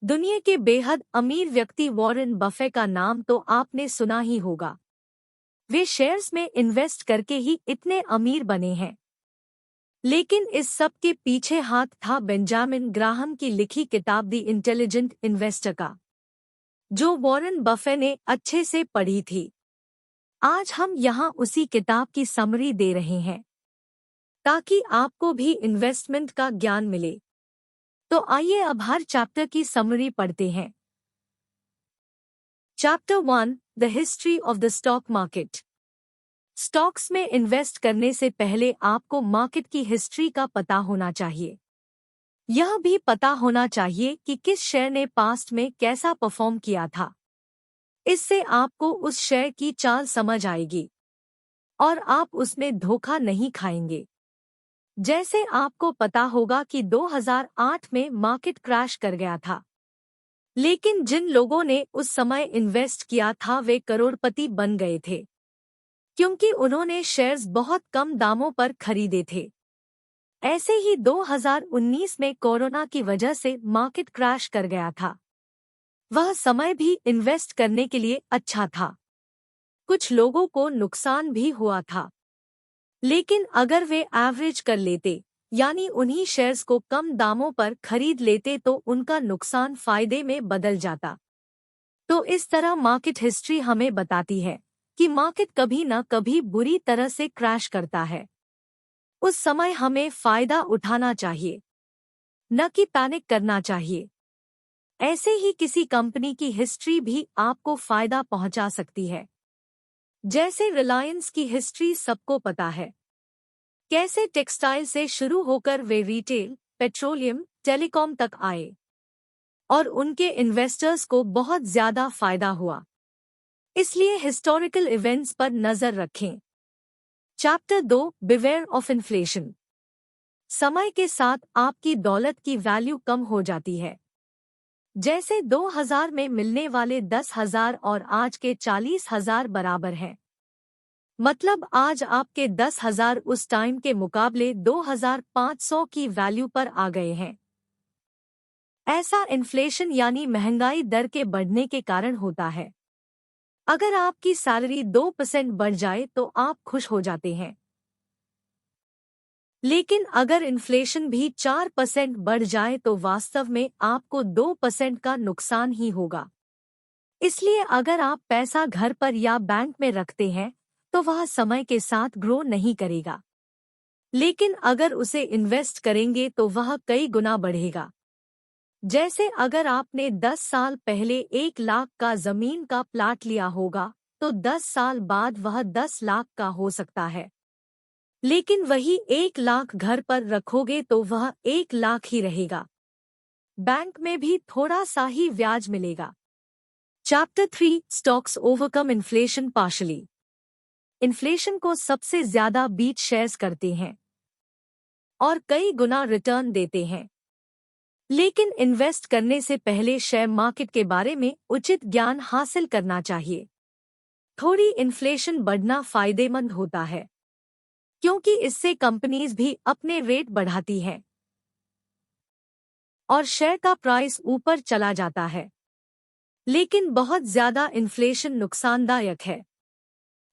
दुनिया के बेहद अमीर व्यक्ति वॉरेन बफे का नाम तो आपने सुना ही होगा। वे शेयर्स में इन्वेस्ट करके ही इतने अमीर बने हैं। लेकिन इस सब के पीछे हाथ था बेंजामिन ग्राहम की लिखी किताब द इंटेलिजेंट इन्वेस्टर का, जो वॉरेन बफे ने अच्छे से पढ़ी थी। आज हम यहाँ उसी किताब की समरी दे रहे हैं ताकि आपको भी इन्वेस्टमेंट का ज्ञान मिले। तो आइए अब हर चैप्टर की समरी पढ़ते हैं। Chapter 1, the history of the stock market. Stocks में इन्वेस्ट करने से पहले आपको मार्केट की हिस्ट्री का पता होना चाहिए। यह भी पता होना चाहिए कि किस शेयर ने पास्ट में कैसा परफॉर्म किया था। इससे आपको उस शेयर की चाल समझ आएगी और आप उसमें धोखा नहीं खाएंगे। जैसे आपको पता होगा कि 2008 में मार्केट क्रैश कर गया था, लेकिन जिन लोगों ने उस समय इन्वेस्ट किया था वे करोड़पति बन गए थे, क्योंकि उन्होंने शेयर्स बहुत कम दामों पर खरीदे थे। ऐसे ही 2019 में कोरोना की वजह से मार्केट क्रैश कर गया था। वह समय भी इन्वेस्ट करने के लिए अच्छा था। कुछ लोगों को नुकसान भी हुआ था, लेकिन अगर वे एवरेज कर लेते, यानी उन्हीं शेयर्स को कम दामों पर खरीद लेते, तो उनका नुकसान फायदे में बदल जाता। तो इस तरह मार्केट हिस्ट्री हमें बताती है कि मार्केट कभी न कभी बुरी तरह से क्रैश करता है। उस समय हमें फायदा उठाना चाहिए, न कि पैनिक करना चाहिए। ऐसे ही किसी कंपनी की हिस्ट्री भी आपको फायदा पहुंचा सकती है। जैसे रिलायंस की हिस्ट्री सबको पता है, कैसे टेक्सटाइल से शुरू होकर वे रिटेल, पेट्रोलियम, टेलीकॉम तक आए और उनके इन्वेस्टर्स को बहुत ज्यादा फायदा हुआ। इसलिए हिस्टोरिकल इवेंट्स पर नजर रखें। Chapter 2, beware of inflation. समय के साथ आपकी दौलत की वैल्यू कम हो जाती है। जैसे 2000 में मिलने वाले 10,000 और आज के 40,000 बराबर हैं। मतलब आज आपके 10,000 उस टाइम के मुकाबले 2,500 की वैल्यू पर आ गए हैं। ऐसा इन्फ्लेशन यानी महंगाई दर के बढ़ने के कारण होता है। अगर आपकी सैलरी 2% बढ़ जाए तो आप खुश हो जाते हैं, लेकिन अगर इन्फ्लेशन भी 4% बढ़ जाए तो वास्तव में आपको 2% का नुकसान ही होगा। इसलिए अगर आप पैसा घर पर या बैंक में रखते हैं तो वह समय के साथ ग्रो नहीं करेगा, लेकिन अगर उसे इन्वेस्ट करेंगे तो वह कई गुना बढ़ेगा। जैसे अगर आपने 10 साल पहले 1 लाख का जमीन का प्लाट लिया होगा तो 10 साल बाद वह 10 लाख का हो सकता है, लेकिन वही 1 लाख घर पर रखोगे तो वह 1 लाख ही रहेगा। बैंक में भी थोड़ा सा ही ब्याज मिलेगा। Chapter 3, stocks overcome inflation partially. Inflation को सबसे ज्यादा बीट शेयर्स करते हैं और कई गुना रिटर्न देते हैं। लेकिन इन्वेस्ट करने से पहले शेयर मार्केट के बारे में उचित ज्ञान हासिल करना चाहिए। थोड़ी इन्फ्लेशन बढ़ना फायदेमंद होता है, क्योंकि इससे कंपनीज भी अपने रेट बढ़ाती हैं और शेयर का प्राइस ऊपर चला जाता है। लेकिन बहुत ज्यादा इन्फ्लेशन नुकसानदायक है,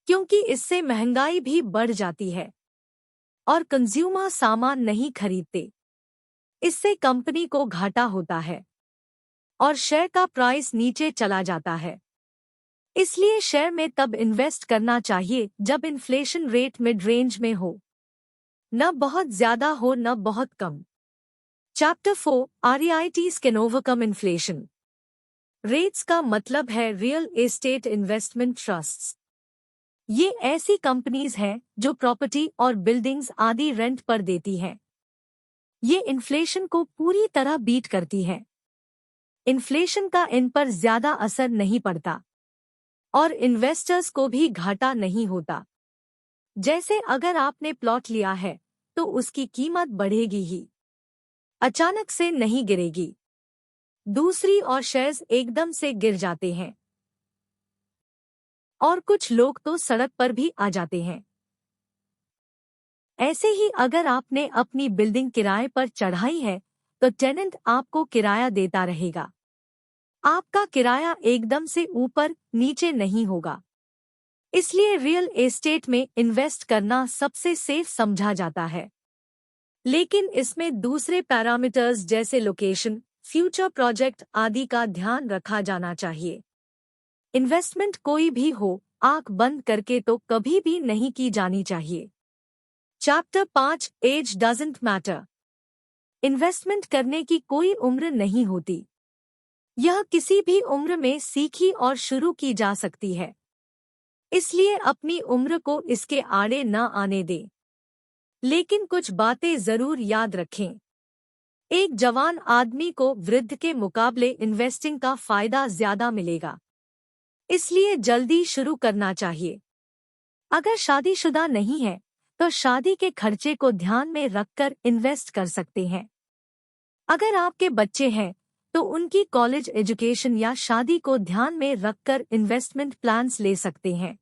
क्योंकि इससे महंगाई भी बढ़ जाती है और कंज्यूमर सामान नहीं खरीदते। इससे कंपनी को घाटा होता है और शेयर का प्राइस नीचे चला जाता है। इसलिए शेयर में तब इन्वेस्ट करना चाहिए जब इन्फ्लेशन रेट मिड रेंज में हो, न बहुत ज्यादा हो न बहुत कम। Chapter 4, REITs can overcome inflation. REITs का मतलब है रियल एस्टेट इन्वेस्टमेंट ट्रस्ट्स। ये ऐसी कंपनीज हैं जो प्रॉपर्टी और बिल्डिंग्स आदि रेंट पर देती हैं। ये इन्फ्लेशन को पूरी तरह बीट करती है। इन्फ्लेशन का इन पर ज्यादा असर नहीं पड़ता और इन्वेस्टर्स को भी घाटा नहीं होता। जैसे अगर आपने प्लॉट लिया है तो उसकी कीमत बढ़ेगी ही, अचानक से नहीं गिरेगी। दूसरी ओर शेयर्स एकदम से गिर जाते हैं और कुछ लोग तो सड़क पर भी आ जाते हैं। ऐसे ही अगर आपने अपनी बिल्डिंग किराए पर चढ़ाई है तो टेनेंट आपको किराया देता रहेगा। आपका किराया एकदम से ऊपर नीचे नहीं होगा। इसलिए रियल एस्टेट में इन्वेस्ट करना सबसे सेफ समझा जाता है। लेकिन इसमें दूसरे पैरामीटर्स जैसे लोकेशन, फ्यूचर प्रोजेक्ट आदि का ध्यान रखा जाना चाहिए। इन्वेस्टमेंट कोई भी हो, आंख बंद करके तो कभी भी नहीं की जानी चाहिए। Chapter 5 as doesn't matter. Investment करने की कोई उम्र नहीं होती। यह किसी भी उम्र में सीखी और शुरू की जा सकती है। इसलिए अपनी उम्र को इसके आड़े न आने दें। लेकिन कुछ बातें जरूर याद रखें। एक जवान आदमी को वृद्ध के मुकाबले इन्वेस्टिंग का फायदा ज्यादा मिलेगा। इसलिए जल्दी शुरू करना चाहिए। अगर शादीशुदा नहीं है तो शादी के खर्चे को ध्यान में रखकर इन्वेस्ट कर सकते हैं। अगर आपके बच्चे हैं तो उनकी कॉलेज एजुकेशन या शादी को ध्यान में रखकर इन्वेस्टमेंट प्लान्स ले सकते हैं।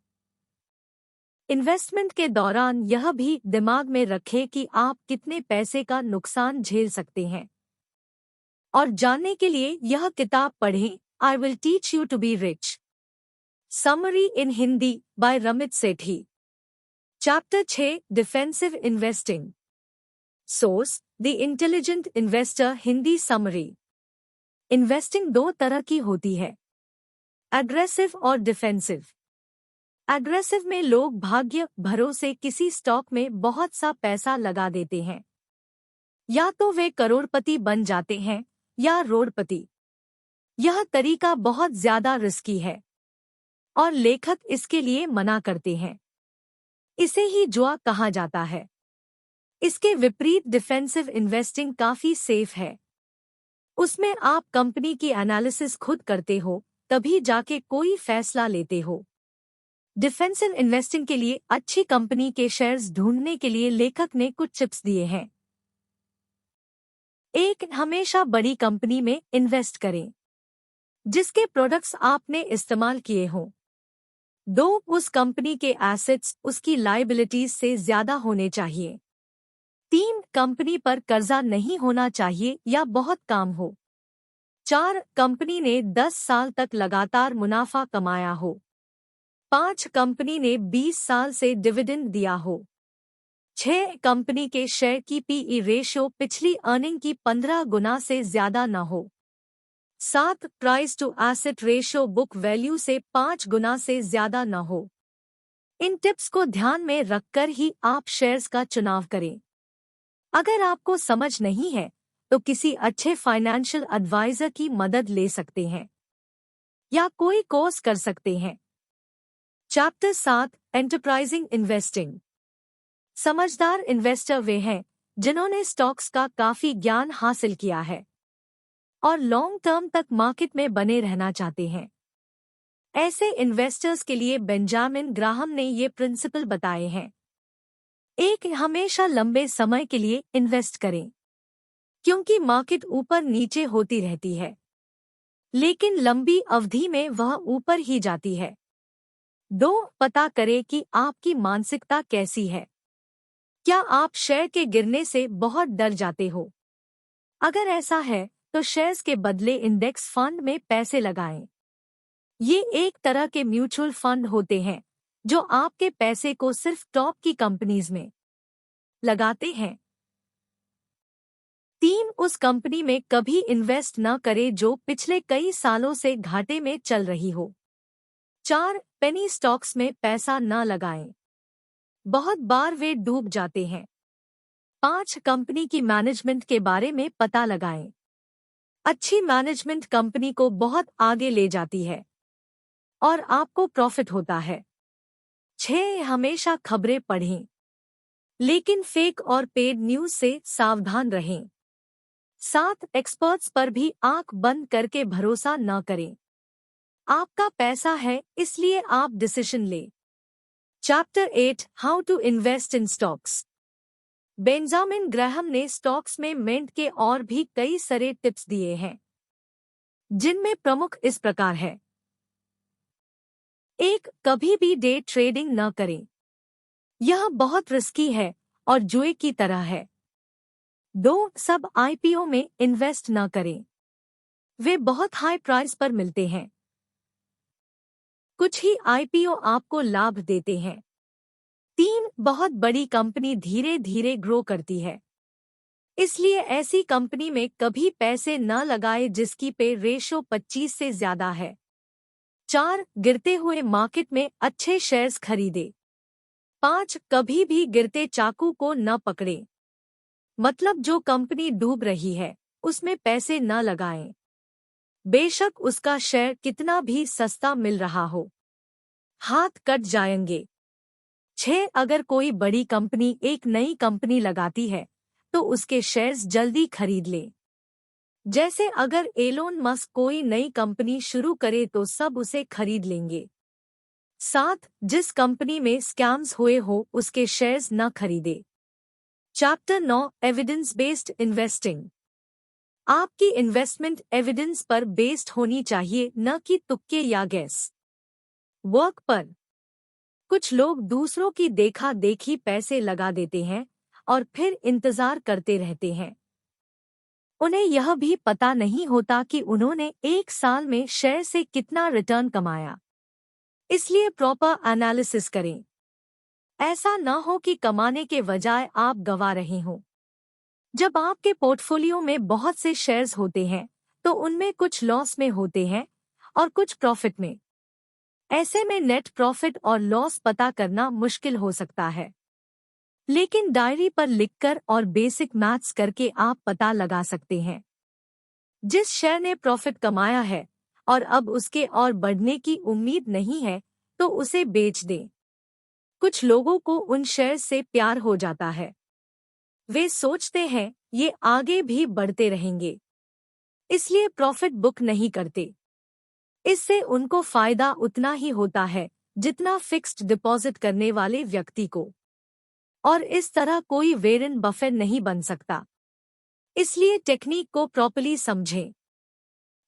इन्वेस्टमेंट के दौरान यह भी दिमाग में रखें कि आप कितने पैसे का नुकसान झेल सकते हैं। और जानने के लिए यह किताब पढ़ें, I will teach you to be rich. Summary in Hindi by Ramit Sethi. Chapter 6 defensive investing. Source the intelligent investor Hindi summary. Investing दो तरह की होती है, एग्रेसिव और डिफेंसिव। एग्रेसिव में लोग भाग्य भरोसे किसी स्टॉक में बहुत सा पैसा लगा देते हैं। या तो वे करोड़पति बन जाते हैं या रोडपति। यह तरीका बहुत ज्यादा रिस्की है और लेखक इसके लिए मना करते हैं। इसे ही जुआ कहा जाता है। इसके विपरीत डिफेंसिव इन्वेस्टिंग काफी सेफ है। उसमें आप कंपनी की एनालिसिस खुद करते हो, तभी जाके कोई फैसला लेते हो। डिफेंसिव इन्वेस्टिंग के लिए अच्छी कंपनी के शेयर्स ढूंढने के लिए लेखक ने कुछ टिप्स दिए हैं। 1. हमेशा बड़ी कंपनी में इन्वेस्ट करें जिसके प्रोडक्ट्स आपने इस्तेमाल किए हों। 2. उस कंपनी के एसेट्स उसकी लायबिलिटीज से ज्यादा होने चाहिए। 3. कंपनी पर कर्जा नहीं होना चाहिए या बहुत काम हो। 4. कंपनी ने 10 साल तक लगातार मुनाफा कमाया हो। 5. कंपनी ने 20 साल से डिविडेंड दिया हो। 6. कंपनी के शेयर की पीई रेशियो पिछली अर्निंग की 15 गुना से ज्यादा न हो। 7. Price to asset ratio book value से 5 गुना से ज्यादा न हो। इन टिप्स को ध्यान में रखकर ही आप शेयर्स का चुनाव करें। अगर आपको समझ नहीं है तो किसी अच्छे फाइनेंशियल एडवाइजर की मदद ले सकते हैं या कोई कोर्स कर सकते हैं। Chapter 7 enterprising investing. समझदार इन्वेस्टर वे हैं जिन्होंने स्टॉक्स का काफी ज्ञान हासिल किया है और लॉन्ग टर्म तक मार्केट में बने रहना चाहते हैं। ऐसे इन्वेस्टर्स के लिए बेंजामिन ग्राहम ने ये प्रिंसिपल बताए हैं। 1. हमेशा लंबे समय के लिए इन्वेस्ट करें क्योंकि मार्केट ऊपर नीचे होती रहती है, लेकिन लंबी अवधि में वह ऊपर ही जाती है। 2. पता करें कि आपकी मानसिकता कैसी है। क्या आप शेयर के गिरने से बहुत डर जाते हो? अगर ऐसा है तो शेयर्स के बदले इंडेक्स फंड में पैसे लगाएं। ये एक तरह के म्यूचुअल फंड होते हैं जो आपके पैसे को सिर्फ टॉप की कंपनीज में लगाते हैं। 3. उस कंपनी में कभी इन्वेस्ट न करें जो पिछले कई सालों से घाटे में चल रही हो। 4. पेनी स्टॉक्स में पैसा न लगाएं, बहुत बार वे डूब जाते हैं। 5. कंपनी की मैनेजमेंट के बारे में पता लगाएं। अच्छी मैनेजमेंट कंपनी को बहुत आगे ले जाती है और आपको प्रॉफिट होता है। 6. हमेशा खबरें पढ़ें, लेकिन फेक और पेड न्यूज से सावधान रहें। 7. एक्सपर्ट्स पर भी आंख बंद करके भरोसा न करें। आपका पैसा है इसलिए आप डिसीजन लें। Chapter 8 how to invest in stocks. Benjamin Graham ने स्टॉक्स में मिंट के और भी कई सारे टिप्स दिए हैं जिनमें प्रमुख इस प्रकार है। 1. कभी भी डे ट्रेडिंग न करें, यह बहुत रिस्की है और जुए की तरह है। 2. सब आईपीओ में इन्वेस्ट न करें। वे बहुत हाई प्राइस पर मिलते हैं। कुछ ही आईपीओ आपको लाभ देते हैं। 3. बहुत बड़ी कंपनी धीरे धीरे ग्रो करती है, इसलिए ऐसी कंपनी में कभी पैसे न लगाए जिसकी पे रेशो 25 से ज्यादा है। 4. गिरते हुए मार्केट में अच्छे शेयर्स खरीदे। 5. कभी भी गिरते चाकू को न पकड़े, मतलब जो कंपनी डूब रही है उसमें पैसे न लगाएं, बेशक उसका शेयर कितना भी सस्ता मिल रहा हो, हाथ कट जाएंगे। 6. अगर कोई बड़ी कंपनी एक नई कंपनी लगाती है तो उसके शेयर्स जल्दी खरीद ले। जैसे अगर एलोन मस्क कोई नई कंपनी शुरू करे तो सब उसे खरीद लेंगे। 7. जिस कंपनी में स्कैम्स हुए हो उसके शेयर्स न खरीदे। Chapter 9 evidence based investing. आपकी इन्वेस्टमेंट एविडेंस पर बेस्ड होनी चाहिए, न कि तुक्के या गैस वर्क पर। कुछ लोग दूसरों की देखा देखी पैसे लगा देते हैं और फिर इंतजार करते रहते हैं। उन्हें यह भी पता नहीं होता कि उन्होंने एक साल में शेयर से कितना रिटर्न कमाया। इसलिए प्रॉपर एनालिसिस करें। ऐसा न हो कि कमाने के बजाय आप गवा रहे हों। जब आपके पोर्टफोलियो में बहुत से शेयर्स होते हैं तो उनमें कुछ लॉस में होते हैं और कुछ प्रॉफिट में। ऐसे में नेट प्रॉफिट और लॉस पता करना मुश्किल हो सकता है, लेकिन डायरी पर लिखकर और बेसिक मैथ्स करके आप पता लगा सकते हैं। जिस शेयर ने प्रॉफिट कमाया है और अब उसके और बढ़ने की उम्मीद नहीं है तो उसे बेच दें। कुछ लोगों को उन शेयर से प्यार हो जाता है, वे सोचते हैं ये आगे भी बढ़ते रहेंगे, इसलिए प्रॉफिट बुक नहीं करते। इससे उनको फायदा उतना ही होता है जितना फिक्स्ड डिपॉजिट करने वाले व्यक्ति को, और इस तरह कोई वेरन बफेट नहीं बन सकता। इसलिए टेक्निक को प्रॉपर्ली समझें।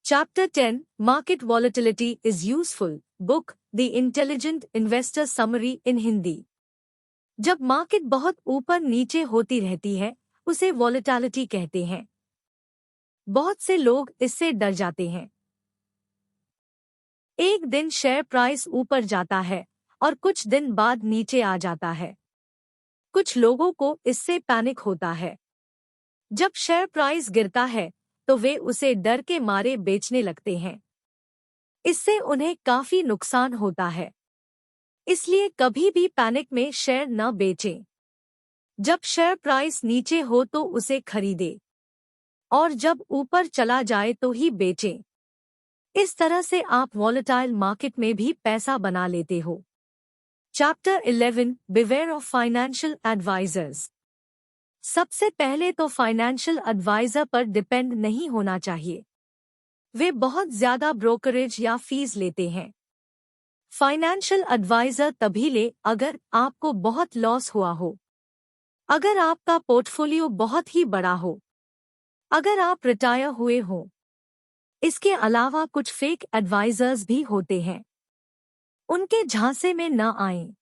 Chapter 10 market volatility is useful book the intelligent investor summary in Hindi. जब मार्केट बहुत ऊपर नीचे होती रहती है उसे वॉलेटिलिटी कहते हैं। बहुत से लोग इससे डर जाते हैं। एक दिन शेयर प्राइस ऊपर जाता है और कुछ दिन बाद नीचे आ जाता है। कुछ लोगों को इससे पैनिक होता है। जब शेयर प्राइस गिरता है तो वे उसे डर के मारे बेचने लगते हैं। इससे उन्हें काफी नुकसान होता है। इसलिए कभी भी पैनिक में शेयर न बेचें। जब शेयर प्राइस नीचे हो तो उसे खरीदें और जब ऊपर चला जाए तो ही बेचें। इस तरह से आप वॉलेटाइल मार्केट में भी पैसा बना लेते हो। Chapter 11 beware of financial advisors. सबसे पहले तो फाइनेंशियल एडवाइजर पर डिपेंड नहीं होना चाहिए। वे बहुत ज्यादा ब्रोकरेज या फीस लेते हैं। फाइनेंशियल एडवाइजर तभी ले अगर आपको बहुत लॉस हुआ हो, अगर आपका पोर्टफोलियो बहुत ही बड़ा हो, अगर आप रिटायर हुए हो। इसके अलावा कुछ फेक एडवाइजर्स भी होते हैं, उनके झांसे में न आएं।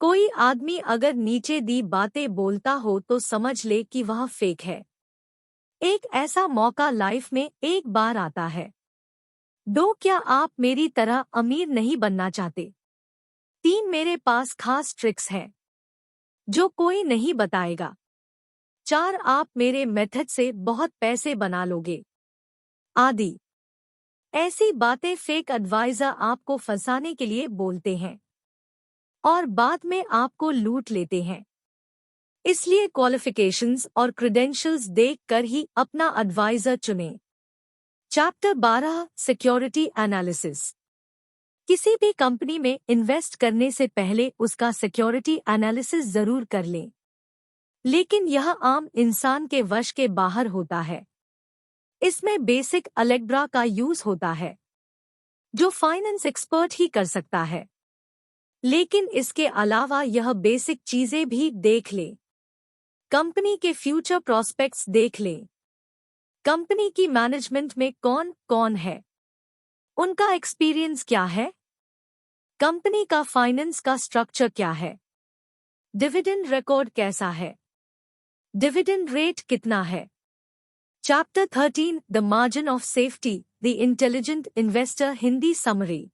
कोई आदमी अगर नीचे दी बातें बोलता हो तो समझ ले कि वह फेक है। एक ऐसा मौका लाइफ में एक बार आता है। 2. क्या आप मेरी तरह अमीर नहीं बनना चाहते? 3. मेरे पास खास ट्रिक्स हैं जो कोई नहीं बताएगा। 4. आप मेरे मेथड से बहुत पैसे बना लोगे आदि। ऐसी बातें फेक एडवाइजर आपको फंसाने के लिए बोलते हैं और बाद में आपको लूट लेते हैं। इसलिए क्वालिफिकेशंस और क्रेडेंशियल्स देखकर ही अपना एडवाइजर चुनें। Chapter 12 security analysis. किसी भी कंपनी में इन्वेस्ट करने से पहले उसका सिक्योरिटी एनालिसिस जरूर कर लें, लेकिन यह आम इंसान के वश के बाहर होता है। इसमें बेसिक अलजेब्रा का यूज होता है जो फाइनेंस एक्सपर्ट ही कर सकता है, लेकिन इसके अलावा यह बेसिक चीजें भी देख ले। कंपनी के फ्यूचर प्रॉस्पेक्ट्स देख ले। कंपनी की मैनेजमेंट में कौन कौन है, उनका एक्सपीरियंस क्या है, कंपनी का फाइनेंस का स्ट्रक्चर क्या है, डिविडेंड रिकॉर्ड कैसा है, डिविडेंड रेट कितना है, chapter 13 the margin of safety the intelligent investor Hindi summary.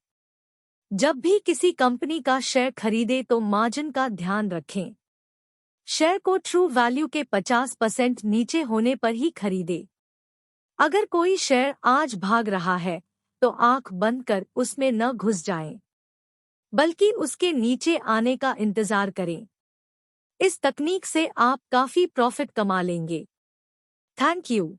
जब भी किसी कंपनी का शेयर खरीदे तो मार्जिन का ध्यान रखें। शेयर को ट्रू वैल्यू के 50% नीचे होने पर ही खरीदे। अगर कोई शेयर आज भाग रहा है तो आंख बंद कर उसमें न घुस जाएं, बल्कि उसके नीचे आने का इंतजार करें। इस तकनीक से आप काफी प्रॉफिट कमा लेंगे। Thank you.